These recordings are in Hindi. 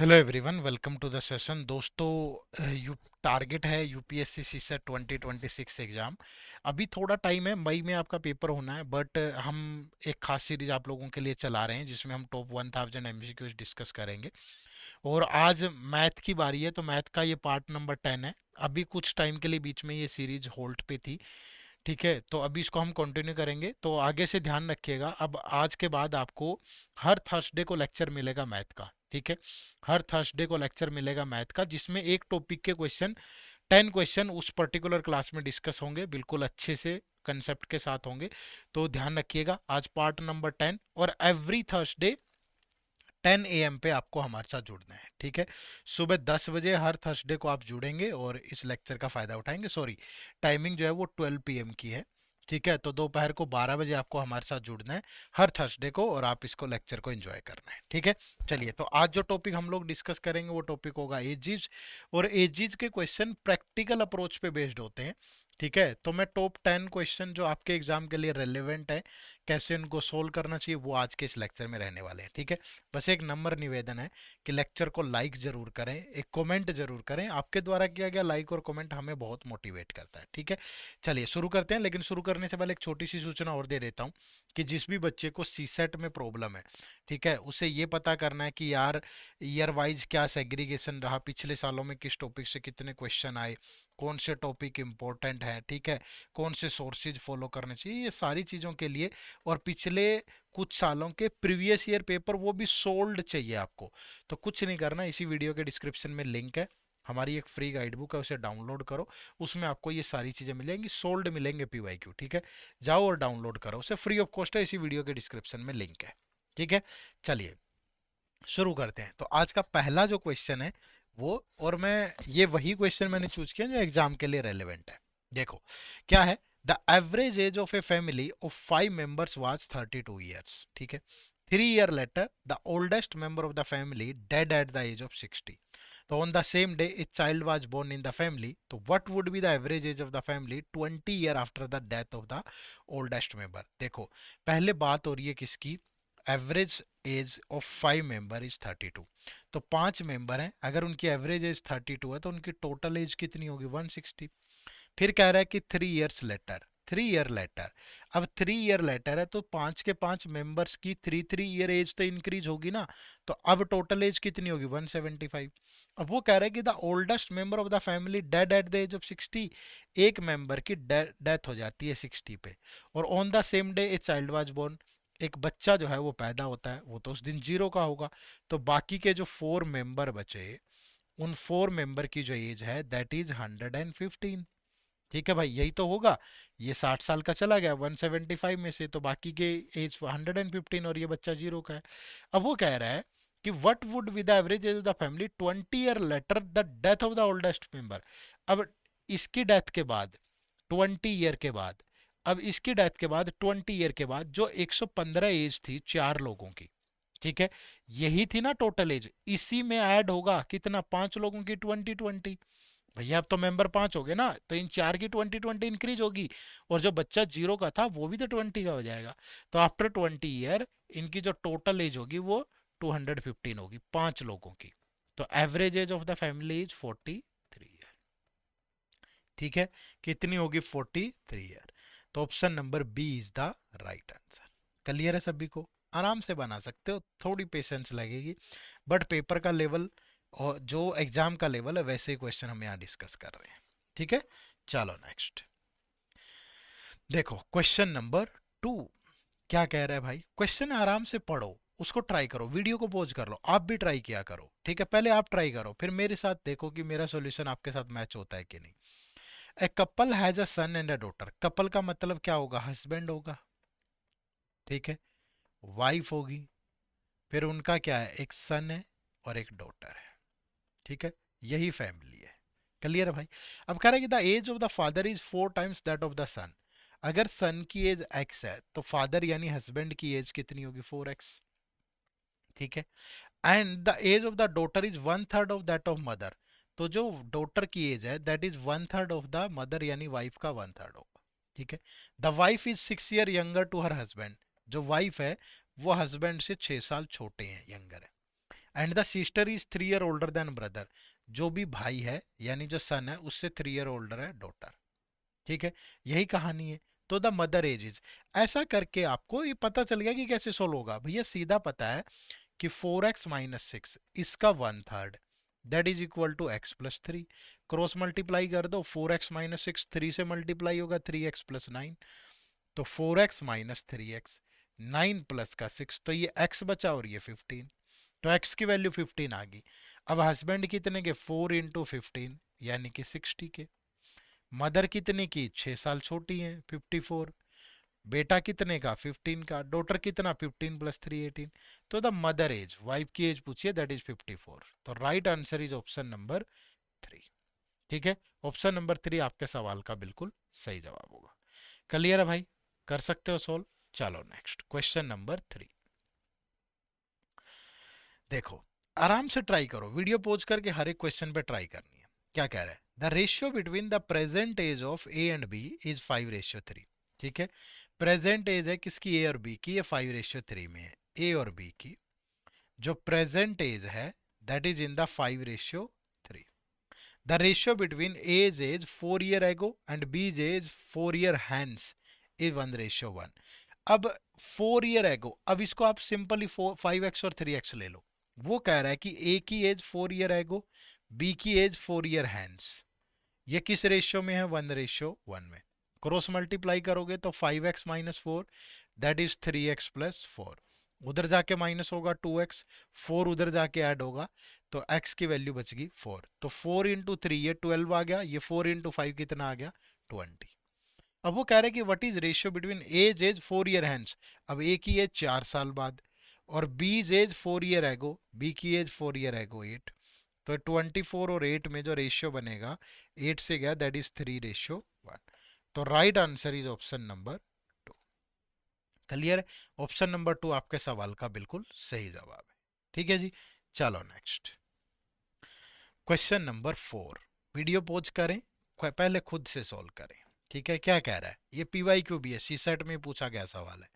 Hello everyone, welcome to the session. दोस्तों, यू टारगेट है यूपीएससी सीसेट 2026 एग्ज़ाम। अभी थोड़ा टाइम है, मई में आपका पेपर होना है, बट हम एक खास सीरीज आप लोगों के लिए चला रहे हैं जिसमें हम टॉप 1000 एमसीक्यूज डिस्कस करेंगे। और आज मैथ की बारी है, तो मैथ का ये पार्ट नंबर 10 है। अभी कुछ टाइम के लिए बीच में ये सीरीज होल्ड पे थी। ठीक है, तो अभी इसको हम कंटिन्यू करेंगे, तो आगे से ध्यान रखिएगा। अब आज के बाद आपको हर थर्सडे को लेक्चर मिलेगा मैथ का। ठीक है, हर थर्सडे को लेक्चर मिलेगा मैथ का, जिसमें एक टॉपिक के क्वेश्चन 10 क्वेश्चन उस पर्टिकुलर क्लास में डिस्कस होंगे, बिल्कुल अच्छे से कंसेप्ट के साथ होंगे। तो ध्यान रखिएगा, आज पार्ट नंबर 10, और एवरी थर्सडे 10 AM पे आपको हमारे साथ जुड़ना है। ठीक है, सुबह 10 बजे हर थर्सडे को आप जुड़ेंगे और इस लेक्चर का फायदा उठाएंगे। सॉरी, टाइमिंग जो है वो 12 PM की है। ठीक है, तो दोपहर को 12 बजे आपको हमारे साथ जुड़ना है हर थर्सडे को, और आप इसको लेक्चर को एंजॉय करना है। ठीक है, चलिए, तो आज जो टॉपिक हम लोग डिस्कस करेंगे वो टॉपिक होगा एजीज। और एजीज के क्वेश्चन प्रैक्टिकल अप्रोच पे बेस्ड होते हैं। ठीक है, तो मैं टॉप 10 क्वेश्चन जो आपके एग्जाम के लिए रेलिवेंट है, कैसे उनको सोल्व करना चाहिए, वो आज के इस लेक्चर में रहने वाले हैं। ठीक है, बस एक नंबर निवेदन है कि लेक्चर को लाइक जरूर करें, एक कमेंट जरूर करें। आपके द्वारा किया गया लाइक और कमेंट हमें बहुत मोटिवेट करता है। ठीक है, चलिए शुरू करते हैं। लेकिन शुरू करने से पहले एक छोटी सी सूचना और दे देता हूँ कि जिस भी बच्चे को सीसेट में प्रॉब्लम है, ठीक है, उसे ये पता करना है कि यार ईयर वाइज क्या सेग्रीगेशन रहा, पिछले सालों में किस टॉपिक से कितने क्वेश्चन आए, कौन से टॉपिक इंपॉर्टेंट है, ठीक है, कौन से सोर्सेज फॉलो करने चाहिए, ये सारी चीज़ों के लिए। और पिछले कुछ सालों के प्रीवियस ईयर पेपर वो भी सोल्ड चाहिए आपको। तो कुछ नहीं करना, इसी वीडियो के डिस्क्रिप्शन में लिंक है, हमारी एक फ्री गाइड बुक है, उसे डाउनलोड करो। उसमें आपको ये सारी चीज़ें मिलेंगी, सोल्ड मिलेंगे पीवाईक्यू। ठीक है, जाओ और डाउनलोड करो उसे, फ्री ऑफ कॉस्ट है, इसी वीडियो के डिस्क्रिप्शन में लिंक है। ठीक है, चलिए शुरू करते हैं। तो आज का पहला जो क्वेश्चन है वो, और मैं ये वही क्वेश्चन मैंने चूज किया जो एग्जाम के लिए रेलेवेंट है। देखो क्या है, the average age of a family of 5 members was 32 years. ठीक है, 3 year later the oldest member of the family dead at the age of 60। तो on the same day a child was born in the family, तो what would be the average age of the family 20 year after the death of the oldest member. देखो, पहले बात हो रही है किसकी, average age of 5 member is 32। तो 5 मेंबर हैं, अगर उनकी एवरेज एज 32 है तो उनकी टोटल एज कितनी होगी, 160। फिर कह रहा है कि 3 ईयर्स लेटर, 3 ईयर लेटर। अब 3 ईयर लेटर है तो 5 के 5 मेंबर्स की 3 3 ईयर एज तो इंक्रीज होगी ना। तो अब टोटल एज कितनी होगी, 175। अब वो कह रहा है कि the oldest member of the family dead at the age of 60। एक मेंबर की डेथ हो जाती है 60 पे, और on the same day a child was born, एक बच्चा जो है वो पैदा होता है, वो तो उस दिन 0 का होगा। तो बाकी के जो 4 मेंबर बचे, उन 4 मेंबर की जो एज है दैट इज 115। ठीक है भाई, यही तो होगा। ये 60 साल का चला गया 175 में से, तो बाकी के एज 115, और ये बच्चा 0 का है। अब वो कह रहा है कि what would be the average age of the family 20 year later the death of the oldest member. अब इसकी डेथ के बाद, 20 ईयर के बाद, अब इसकी डेथ के बाद 20 ईयर के बाद जो 115 एज थी 4 लोगों की, ठीक है, यही थी ना टोटल एज, इसी में ऐड होगा कितना, 5 लोगों की 20 20। भैया अब तो मेंबर 5 हो गए ना, तो इन 4 की 20 20 इंक्रीज होगी, और जो बच्चा 0 का था वो भी तो 20 का हो जाएगा। तो आफ्टर 20 ईयर इनकी जो टोटल एज होगी वो 215 होगी, 5 लोगों की। तो average age of the family is 43 year. ठीक है, कितनी होगी, 43 ईयर। तो option number B is the right answer. Clear है सभी को, आराम से बना सकते हो, थोड़ी पेशेंस लगेगी, बट पेपर का लेवल और जो एग्जाम का लेवल है वैसे ही क्वेश्चन हम यहाँ डिस्कस कर रहे हैं। ठीक है, चलो नेक्स्ट देखो, क्वेश्चन नंबर 2। क्या कह रहा है भाई, क्वेश्चन आराम से पढ़ो, उसको ट्राई करो, वीडियो को पॉज कर लो, आप भी ट्राई किया करो। ठीक है, पहले आप ट्राई करो, फिर मेरे साथ देखो कि मेरा सॉल्यूशन आपके साथ मैच होता है कि नहीं। A couple has a son and a daughter, couple का मतलब क्या होगा, हस्बैंड होगा। ठीक है, वाइफ होगी, फिर उनका क्या है, एक सन है और एक डॉटर है। ठीक है, यही फैमिली है। क्लियर है भाई। अब कह रहा है कि the age of the father is 4 times that of the son. अगर सन की एज एक्स है तो फादर यानी हस्बैंड की एज कितनी होगी, 4x। ठीक है, and the age of the daughter is 1/3 of that of mother. तो जो डॉटर की एज है that is 1/3 of the mother, यानी वाइफ का 1/3 होगा। ठीक है, the wife is 6 year younger to her husband. जो वाइफ है वो हस्बैंड से 6 साल छोटे हैं, यंगर है। And the sister is 3 year older then brother, जो भी भाई है यानी जो सन है उससे 3 ईयर ओल्डर है डॉटर। ठीक है, यही कहानी है। तो द मदर एज इज, ऐसा करके आपको ये पता चल गया कि कैसे सोल्व होगा। भैया सीधा पता है कि 4x - 6 इसका 1/3 that is equal to x+3। Cross multiply कर दो, 4x - 6 3 से मल्टीप्लाई होगा 3x+9, तो 4x - 3x, 9 प्लस का 6, तो ये x बचा और ये 15, तो x की वैल्यू 15 आ गई। अब हस्बैंड कितने के, 4 × 15 यानी कि 60 के। मदर कितने की, 6 साल छोटी है, 54। बेटा कितने का, 15 का। डॉटर कितना, 15 + 3 18। तो द मदर एज, वाइफ की एज पूछिए, दैट इज 54। तो right answer is option number 3। ठीक है, ऑप्शन नंबर 3 आपके सवाल का बिल्कुल सही जवाब होगा। क्लियर है भाई, कर सकते हो सोल्व। चलो नेक्स्ट क्वेश्चन नंबर 3। देखो, आराम से ट्राई करो, वीडियो पॉज करके हर एक क्वेश्चन पे ट्राई करनी है। क्या कह रहा है, the ratio between the present age of A and B is 5:3। ठीक है, प्रेजेंट एज है किसकी, ए और बी की, ये 5:3 में है। ए और बी की जो प्रेजेंट एज है that is in the 5:3। The ratio between age 4 year ago and B's age 4 year hence is 1:1। अब 4 ईयर एगो, अब इसको आप सिंपली 5x और 3x ले लो। वो कह रहा है कि ए की एज 4 ईयर एगो, बी की एज 4 ईयर हैंस, ये किस रेशियो में है, 1:1 में। क्रॉस मल्टीप्लाई करोगे तो 5x - 4 दैट इज 3x+4, उधर जाके माइनस होगा 2x, 4 उधर जाके ऐड होगा, तो x की वैल्यू बच गई 4। तो 4 × 3 ये 12 आ गया, ये 4 × 5 कितना आ गया, 20। अब वो कह रहे हैं कि what is ratio between age 4 year hence. अब ए की एज 4 साल बाद, और B's age 4 year ago, B की एज 4 ईयर एगो 8। तो 24 और 8 में जो रेशियो बनेगा, 8 से गया दैट इज 3:1। तो right answer is option number 2। Clear है, ऑप्शन नंबर 2 आपके सवाल का बिल्कुल सही जवाब है। ठीक है जी, चलो next question number 4। Video pause करें, पहले खुद से सॉल्व करें। ठीक है, क्या कह रहा है, ये पीवाई क्यू बी है, सी सेट में पूछा गया सवाल है।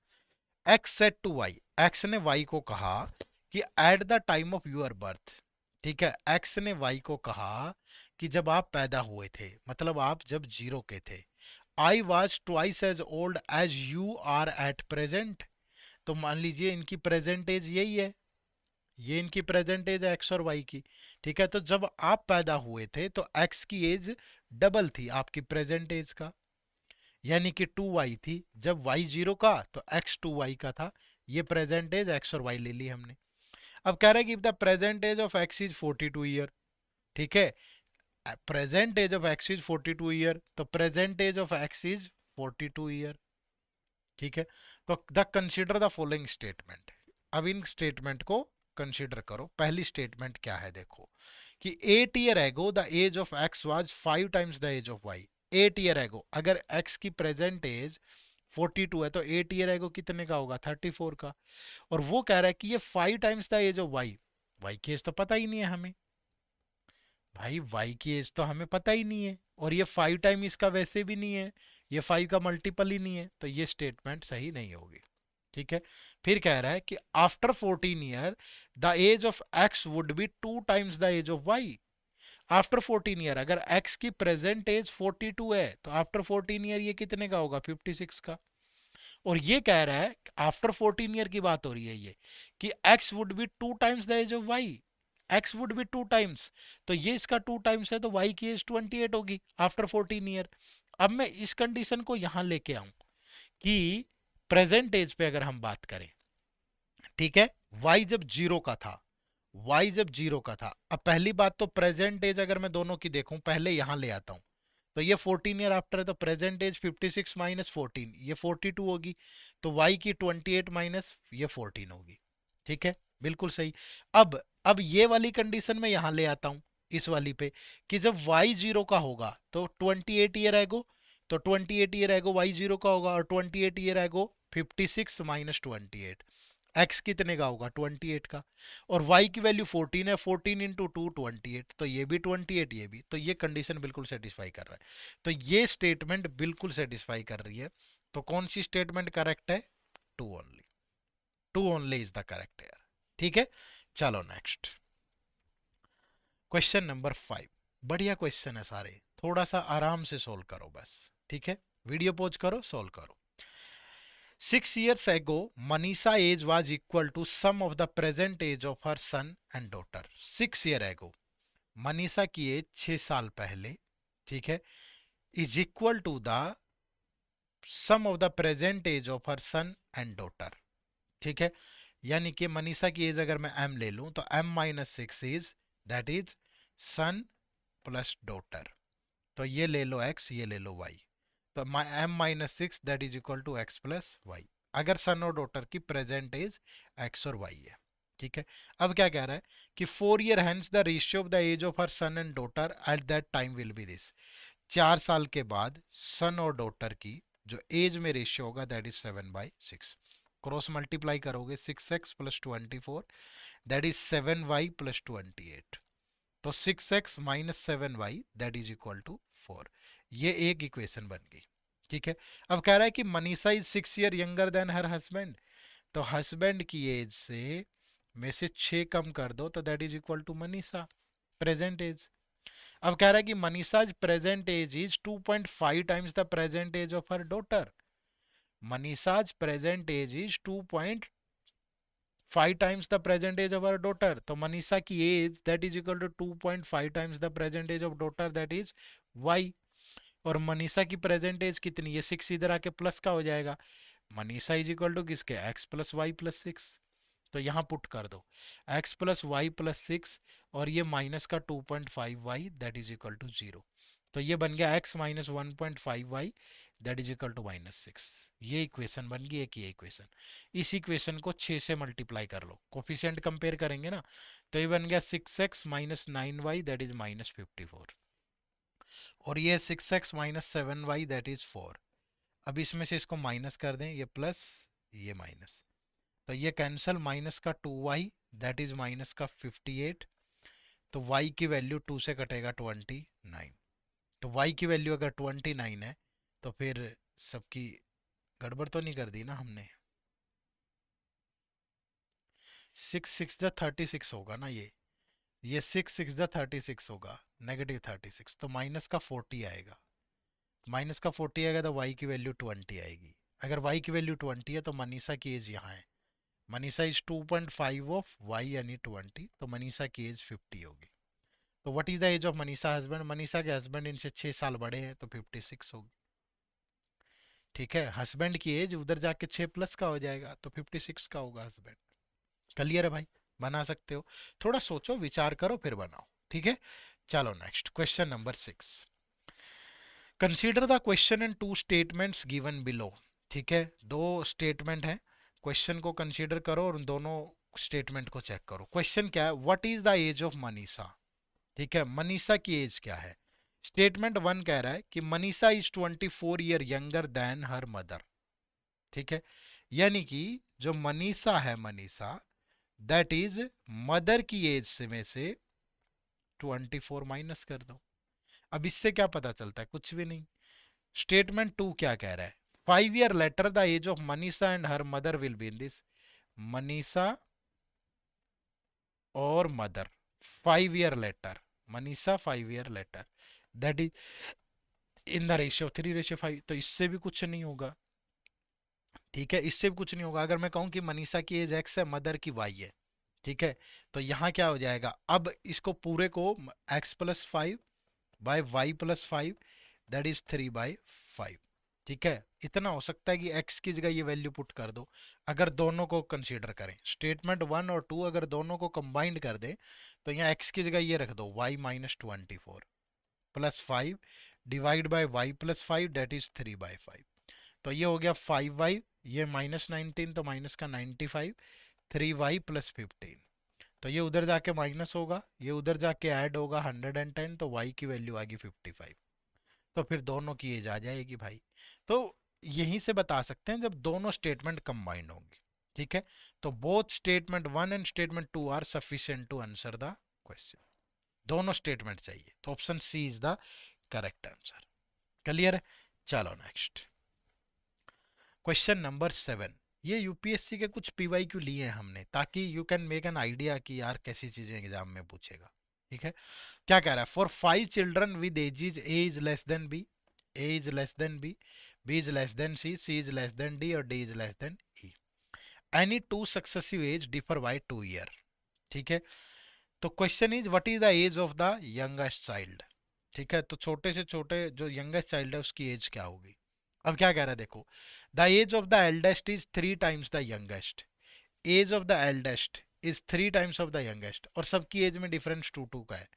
X set to Y, X ने वाई को कहा कि at the time of your birth. ठीक है, एक्स ने वाई को कहा कि जब आप पैदा हुए थे, मतलब आप जब 0 के थे, I was twice as old as you are at present. तो मान लीजिए इनकी प्रेजेंट एज यही है, ये इनकी प्रेजेंट एज है एक्स और वाई की। ठीक है, तो जब आप पैदा हुए थे तो एक्स की एज डबल थी आपकी प्रेजेंट एज का, यानी कि 2y थी। जब y 0 का तो x 2y का था। ये प्रेजेंट एज x और y ले ली हमने। अब कह रहा है कि the present age of x is 42 year. ठीक है, present age of x is 42 year, तो present age of x is 42 year. ठीक है, तो the consider the following statement. अब इन स्टेटमेंट को कंसिडर करो। पहली स्टेटमेंट क्या है, देखो कि 8 year ago the age of x was 5 times the age of y। 8 year ago, अगर x की प्रेजेंट एज 42 है तो 8 ईयर एगो कितने का होगा, 34 का। और वो कह रहा है कि ये 5 times the age of y। y की एज तो पता ही नहीं है हमें, भाई y की एज तो हमें पता ही नहीं है, और ये 5 टाइम इसका वैसे भी नहीं है, ये 5 का मल्टीपल ही नहीं है, तो ये स्टेटमेंट सही नहीं होगी। ठीक है, फिर कह रहा है कि after 14 year the age of x would be 2 times the age of y। After 14 year, अगर x की प्रेजेंट एज 42 है तो आफ्टर 14 ईयर ये कितने का होगा, 56 का। और ये कह रहा है आफ्टर 14 ईयर की बात हो रही है ये, कि x would be 2 times the age of y। x would be 2 times, तो ये इसका 2 टाइम्स है, तो y की एज 28 होगी आफ्टर 14 ईयर। अब मैं इस कंडीशन को यहां लेके आऊं कि प्रेजेंट एज पे अगर हम बात करें, ठीक है, y जब 0 का था, y जब 0 का था। अब पहली बात तो प्रेजेंट एज अगर मैं दोनों की देखूं, पहले यहां ले आता हूं, तो ये 14 ईयर आफ्टर है, तो प्रेजेंट एज 56 - 14 ये 42 होगी, तो y की 28 माइनस ये 14 होगी। ठीक है, बिल्कुल सही। अब ये वाली कंडीशन में यहां ले आता हूं, इस वाली पे, कि जब y 0 का होगा तो 28 ईयर एगो, तो 28 ईयर एगो y 0 का होगा, और 28 ईयर एगो 56 - 28, x कितने का होगा, 28 का। और y की वैल्यू 14 है, 14 इंटू 2 28, तो ये भी 28, ये भी, तो ये कंडीशन बिल्कुल सेटिस्फाई कर रहा है। तो ये स्टेटमेंट बिल्कुल सेटिस्फाई कर रही है। तो कौन सी स्टेटमेंट करेक्ट है, two only, two only is the correct है। ठीक है, चलो नेक्स्ट क्वेश्चन नंबर 5। बढ़िया क्वेश्चन है सारे, थोड़ा सा आराम से सोल्व करो बस। ठीक है, वीडियो पॉज करो, सोल्व करो। 6 years ago, Manisha age was equal to sum of the present age of her son and daughter. 6 year ago, Manisha की एज 6 साल पहले, ठीक है, is equal to the sum of the present age of her son and daughter. ठीक है, यानी कि मनीषा की एज अगर मैं m ले लूं तो m-6 is, that is son plus daughter. तो ये ले लो x, ये ले लो y, तो m-6 that is equal to x plus Y, अगर सन और डॉटर की प्रेजेंट एज x और y है। ठीक है, अब क्या कह रहा है कि 4 year hence the ratio of the age of her son and daughter at that time will be this। 4 साल के बाद सन और डॉटर की जो एज में रेशियो होगा दैट इज 7/6। क्रॉस मल्टीप्लाई करोगे 6x plus 24 that is 7y plus 28। तो 6x minus 7y that is equal to 4। ये एक इक्वेशन बन गई। ठीक है, अब कह रहा है कि Manisha is 6 year younger than her husband, तो हस्बैंड की एज से में से 6 कम कर दो तो that is equal to Manisha present age. अब कह रहा है कि Manisha's present age is 2.5 times the present age of her daughter. Manisha's present age is 2.5 times the present age of her daughter, तो मनीषा की age that is equal to 2.5 times the present age of daughter that is Y. और मनीषा की प्रेजेंट एज कितनी, ये 6 इधर आके प्लस का हो जाएगा, मनीषा इज इक्वल टू किसके, एक्स प्लस वाई प्लस 6। तो यहाँ पुट कर दो x प्लस वाई प्लस 6 और ये माइनस का 2.5y that is equal to 0। तो ये बन गया x minus 1.5y that is equal to -6। ये इक्वेशन बन गई एक, ये इक्वेशन। इस इक्वेशन को 6 से मल्टीप्लाई कर लो, कोफिशिएंट कंपेयर करेंगे ना, तो ये बन गया 6x minus 9y that is -54 और ये 6x minus 7y that is 4। अब इसमें से इसको माइनस कर दें, ये प्लस ये माइनस, तो ये कैंसल, माइनस का 2y दैट इज माइनस का 58। तो y की वैल्यू 2 से कटेगा 29। तो y की वैल्यू अगर 29 है तो फिर सबकी गड़बड़ तो नहीं कर दी ना हमने। 6 6 36 होगा ना ये 6 6 36 होगा, -36, तो माइनस का 40 आएगा। माइनस का 40 आएगा तो y की वैल्यू 20 आएगी। अगर y की वैल्यू 20 है तो मनीषा की एज यहाँ है, मनीषा इज 2.5 ऑफ y यानी 20, तो मनीषा की एज 50 होगी। तो what is the age of Manisha husband, Manisha के हस्बैंड इनसे 6 साल बड़े हैं तो 56 होगी। ठीक है, हस्बैंड की एज उधर जाके 6 प्लस का हो जाएगा तो 56 का होगा हस्बैंड। क्लियर है भाई, बना सकते हो, थोड़ा सोचो विचार करो फिर बनाओ। ठीक है, चलो next question number 6। Consider the question in two statements given below. ठीक है, दो स्टेटमेंट है, क्वेश्चन को कंसीडर करो और उन दोनों स्टेटमेंट को चेक करो। क्वेश्चन क्या है, what is the age of Manisha. ठीक है, मनीषा की एज क्या है। स्टेटमेंट 1 कह रहा है कि Manisha is 24 year younger than her mother. ठीक है, यानी कि जो मनीषा है, मनीषा दैट इज मदर की एज से में से 24 माइनस कर दो। अब इससे क्या पता चलता है, कुछ भी नहीं। स्टेटमेंट 2 क्या कह रहा है, 5 year later the age of Manisha and her mother will be in this. Manisha और mother 5 year later, Manisha 5 year later that is in the ratio 3:5, तो इससे भी कुछ नहीं होगा। ठीक है, इससे भी कुछ नहीं होगा। अगर मैं कहूं कि मनीषा की एज x है, मदर की y है, ठीक है, तो यहाँ क्या हो जाएगा, अब इसको पूरे को x plus 5 by Y plus 5 that is 3/5। ठीक है, इतना हो सकता है कि x की जगह ये वैल्यू पुट कर दो। अगर दोनों को कंसीडर करें, स्टेटमेंट 1 और 2 अगर दोनों को कंबाइंड कर दे तो यहाँ x की जगह ये रख दो y-24 plus 5 divide by y plus 5 that is 3/5। तो ये हो गया 5y, ये -19 तो माइनस का 95, 3y प्लस 15। तो ये उधर जाके माइनस होगा, ये उधर जाके ऐड होगा 110, तो y की वैल्यू आएगी 55। तो फिर दोनों की एज आ जाएगी भाई। तो यहीं से बता सकते हैं जब दोनों स्टेटमेंट कंबाइंड होंगे। ठीक है, तो both statement 1 and statement 2 are sufficient to answer the question. दोनों स्टेटमेंट चाहिए, तो option C is the correct answer. Clear है, चलो नेक्स्ट क्वेश्चन नंबर 7। ये यूपीएससी के कुछ पीवाईक्यू लिए हैं हमने, ताकि you can make an idea कि यार कैसी चीजें एग्जाम में पूछेगा। ठीक है, क्या कह रहा है, for 5 children with age is less than B, A is less than B is less than C is less than D और D is less than E, any two successive age differ by 2 year. ठीक है, तो question is what is the age of the youngest child. ठीक है, तो छोटे से छोटे जो यंगेस्ट चाइल्ड है उसकी एज क्या होगी। अब क्या कह रहा है देखो, the age of the eldest is 3 times the youngest, age of the eldest is 3 times of the youngest, और सबकी एज में डिफरेंस 2 2 का है।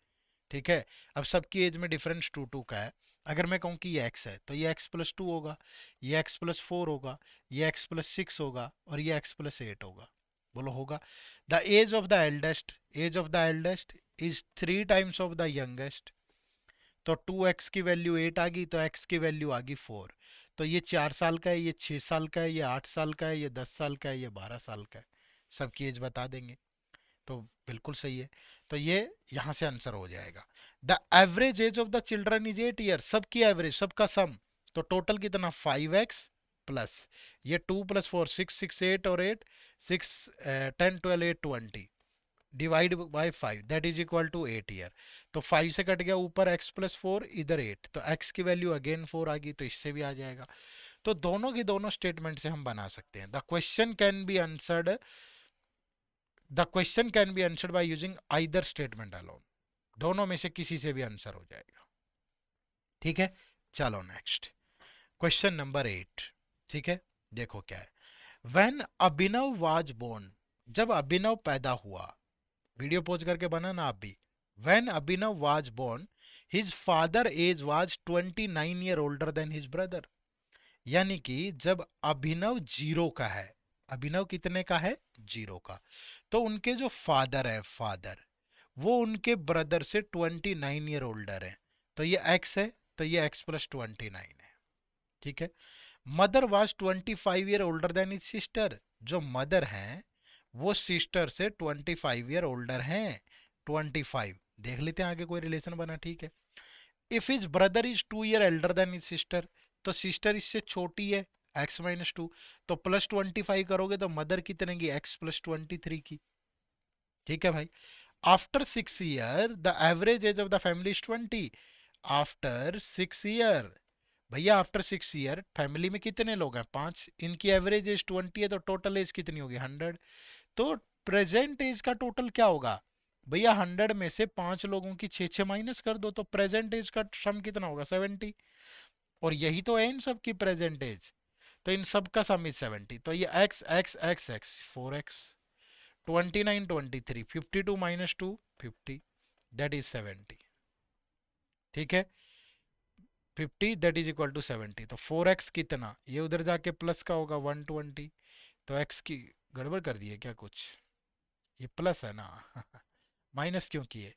ठीक है, अब सबकी एज में डिफरेंस 2 2 का है। अगर मैं कहूँ कि ये x है तो ये x+2 होगा, ये x+4 होगा, ये x+6 होगा और ये x+8 होगा। बोलो होगा। The age of the eldest, age of the eldest is 3 times of the youngest, तो 2x की वैल्यू 8 आ गई, तो x की वैल्यू आ गई 4। तो ये 4 साल का है, ये 6 साल का है, ये 8 साल का है, ये 10 साल का है, ये 12 साल का है। सबकी एज बता देंगे, तो बिल्कुल सही है। तो ये यहां से आंसर हो जाएगा। The average age of the children is 8 year, सबकी एवरेज, सबका सम, तो टोटल कितना 5x प्लस ये 2+4 6 6 8 और 8 6 10 12 8 20 divide by 5 that is equal to 8 year. तो 5 से कट गया ऊपर x+4, इधर 8, तो x की वैल्यू अगेन 4 आ गई, तो इससे भी आ जाएगा। तो दोनों की दोनों स्टेटमेंट से हम बना सकते हैं। The question can be answered by using either statement alone, दोनों में से किसी से भी आंसर हो जाएगा। ठीक है, चलो नेक्स्ट, क्वेश्चन नंबर 8। ठीक है, देखो क्या है, व्हेन अभिनव वाज बोर्न, जब अभिनव पैदा हुआ, वीडियो पोज करके बना ना आप भी, when Abhinav was born his father age was 29 year older than his brother. यानी कि जब अभिनव 0 का है, अभिनव कितने का है, 0 का, तो उनके जो फादर है, फादर, वो उनके ब्रदर से 29 ईयर ओल्डर है, तो ये x है, तो ये x+29 है। ठीक है, mother was 25 year older then is sister, जो मदर हैं वो सिस्टर से 25 ईयर ओल्डर हैं, 25, देख लेते हैं आगे कोई रिलेशन बना। ठीक है, if is brother is 2 year elder than is sister, तो सिस्टर इससे छोटी है, x-2, तो +25 करोगे तो मदर कितने की, x+23 की। ठीक है भाई, after 6 year the average age of the family is 20, after 6 year, भैया आफ्टर 6 ईयर फैमिली में कितने लोग हैं, 5, इनकी एवरेज एज 20 है, तो टोटल एज कितनी होगी, 100। तो प्रेजेंट एज का टोटल क्या होगा, भैया 100 में से 5 लोगों की 6 6 माइनस कर दो, तो प्रेजेंट एज का सम कितना होगा, 70। और यही तो है इन सब की प्रेजेंट एज, तो इन सब का सम इज 70, तो ये x x x x 4x, 29 23 52 minus 2 50, that is 70। ठीक है, 50 दैट इज इक्वल टू 70, तो 4x कितना, ये उधर जाके प्लस का होगा 120, तो x की गड़बड़ कर दी है क्या कुछ, ये प्लस है ना माइनस क्यों किए,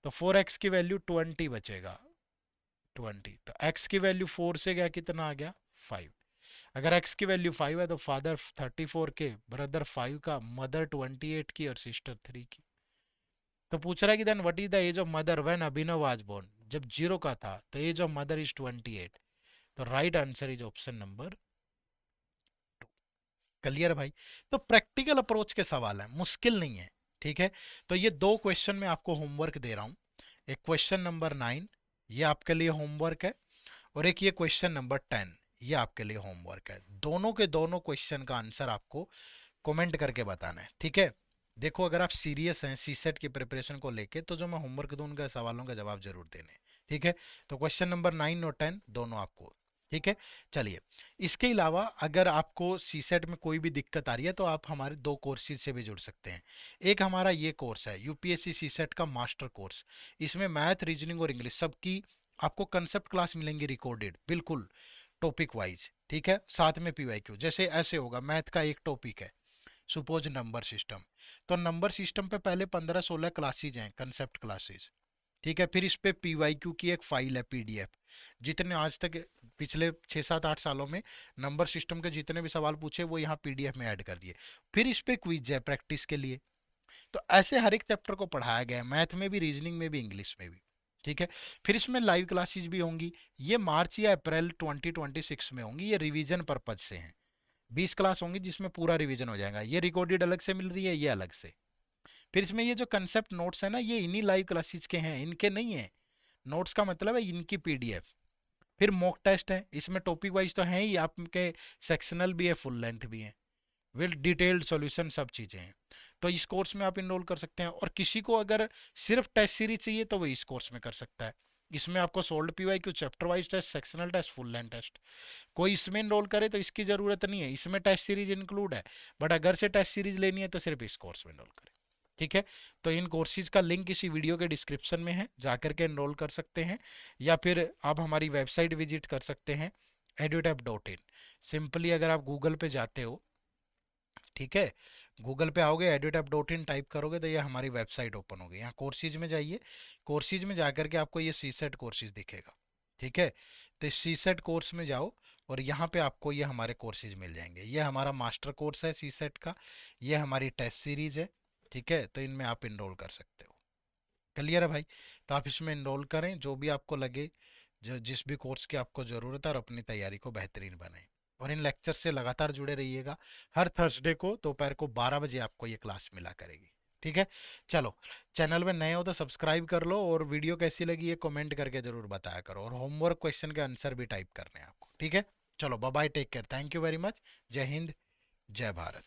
तो 4x की वैल्यू 20 बचेगा, 20, तो x की वैल्यू 4 से गया कितना आ गया 5। अगर x की वैल्यू 5 है तो फादर 34 के, ब्रदर 5 का, मदर 28 की और सिस्टर 3 की। तो पूछ रहा है कि then what is the age of mother when Abhinav was born, जब 0 का था तो एज ऑफ मदर इज 28, तो right answer is option number 2। Clear भाई, तो प्रैक्टिकल अप्रोच के सवाल है, मुश्किल नहीं है। ठीक है, तो ये 2 क्वेश्चन में आपको होमवर्क दे रहा हूं, एक क्वेश्चन नंबर 9 ये आपके लिए होमवर्क है, और एक ये क्वेश्चन नंबर 10 ये आपके लिए होमवर्क है। दोनों के दोनों क्वेश्चन का आंसर आपको कमेंट करके बताना है। ठीक है, देखो अगर आप सीरियस हैं सी सेट की प्रिपरेशन को लेके, तो जो मैं होमवर्क दूं उनके सवालों का जवाब जरूर देने। ठीक है, तो क्वेश्चन नंबर 9 और 10 दोनों आपको। ठीक है, चलिए, इसके अलावा अगर आपको सी सेट में कोई भी दिक्कत आ रही है तो आप हमारे 2 कोर्सेज से भी जुड़ सकते हैं। एक हमारा ये कोर्स है यूपीएससी सी सेट का मास्टर कोर्स, इसमें मैथ, रीजनिंग और इंग्लिश सबकी आपको कंसेप्ट क्लास मिलेंगी रिकॉर्डेड, बिल्कुल टॉपिक वाइज। ठीक है, साथ में पीवाईक्यू, जैसे ऐसे होगा, मैथ का एक टॉपिक है सुपोज नंबर सिस्टम, तो नंबर सिस्टम पे पहले 15-16 क्लासेज हैं, कंसेप्ट क्लासेज। ठीक है, फिर इस पे पीवाईक्यू की एक फाइल है पीडीएफ, जितने आज तक पिछले 6 7 8 सालों में नंबर सिस्टम के जितने भी सवाल पूछे वो यहाँ पीडीएफ में ऐड कर दिए। फिर इस पे क्विज है प्रैक्टिस के लिए, तो ऐसे हर एक चैप्टर को पढ़ाया गया है, मैथ में भी, रीजनिंग में भी, इंग्लिश में भी। ठीक है, फिर इसमें लाइव क्लासेस भी होंगी, ये मार्च या अप्रैल 2026 में होंगी, ये रिवीजन पर्पज से हैं। 20 क्लास होंगी जिसमें पूरा रिवीजन हो जाएगा। ये रिकॉर्डेड अलग से मिल रही है, ये अलग से। फिर इसमें ये जो कंसेप्ट नोट्स है ना, ये इन्हीं लाइव क्लासेस के हैं, इनके नहीं है। नोट्स का मतलब है इनकी पीडीएफ। फिर मॉक टेस्ट है, इसमें टॉपिक वाइज तो है ही आपके, सेक्शनल भी है, फुल लेंथ भी है, विद डिटेल्ड सॉल्यूशन, सब चीज़ें हैं। तो इस कोर्स में आप इनरोल कर सकते हैं। और किसी को अगर सिर्फ टेस्ट सीरीज चाहिए तो वो इस कोर्स में कर सकता है। इसमें आपको solved PYQ, chapter wise test, sectional test, full length test. कोई इसमें इनरोल करे तो इसकी ज़रूरत नहीं है, इसमें टेस्ट सीरीज इंक्लूड है। बट अगर से टेस्ट सीरीज लेनी है तो सिर्फ इस कोर्स में इनरोल करें। ठीक है। तो इन कोर्सेज का लिंक इसी वीडियो के डिस्क्रिप्शन में है, जाकर के इनरोल कर सकते हैं। या फिर आप हमारी वेबसाइट विजिट कर सकते हैं, edutap.in। सिंपली अगर आप गूगल पे जाते हो, ठीक है, गूगल पे आओगे, edutap.in टाइप करोगे तो ये हमारी वेबसाइट ओपन होगी। यहाँ कोर्सेज में जाइए, कोर्सेज में जाकर के आपको ये सी सेट कोर्सेज दिखेगा। ठीक है। तो इस सी सेट कोर्स में जाओ और यहाँ पे आपको ये हमारे कोर्सेज मिल जाएंगे। ये हमारा मास्टर कोर्स है सी सेट का, ये हमारी टेस्ट सीरीज है। ठीक है। तो इनमें आप इनरोल कर सकते हो। क्लियर है भाई? तो आप इसमें इनरोल करें, जो भी आपको लगे, जो जिस भी कोर्स की आपको ज़रूरत है, और अपनी तैयारी को बेहतरीन बनाएं। और इन लेक्चर से लगातार जुड़े रहिएगा। हर थर्सडे को दोपहर को 12 बजे आपको ये क्लास मिला करेगी। ठीक है। चलो, चैनल में नए हो तो सब्सक्राइब कर लो, और वीडियो कैसी लगी ये कमेंट करके ज़रूर बताया करो, और होमवर्क क्वेश्चन के आंसर भी टाइप करने हैं आपको। ठीक है। चलो, bye bye, take care, thank you very much. जय हिंद, जय भारत।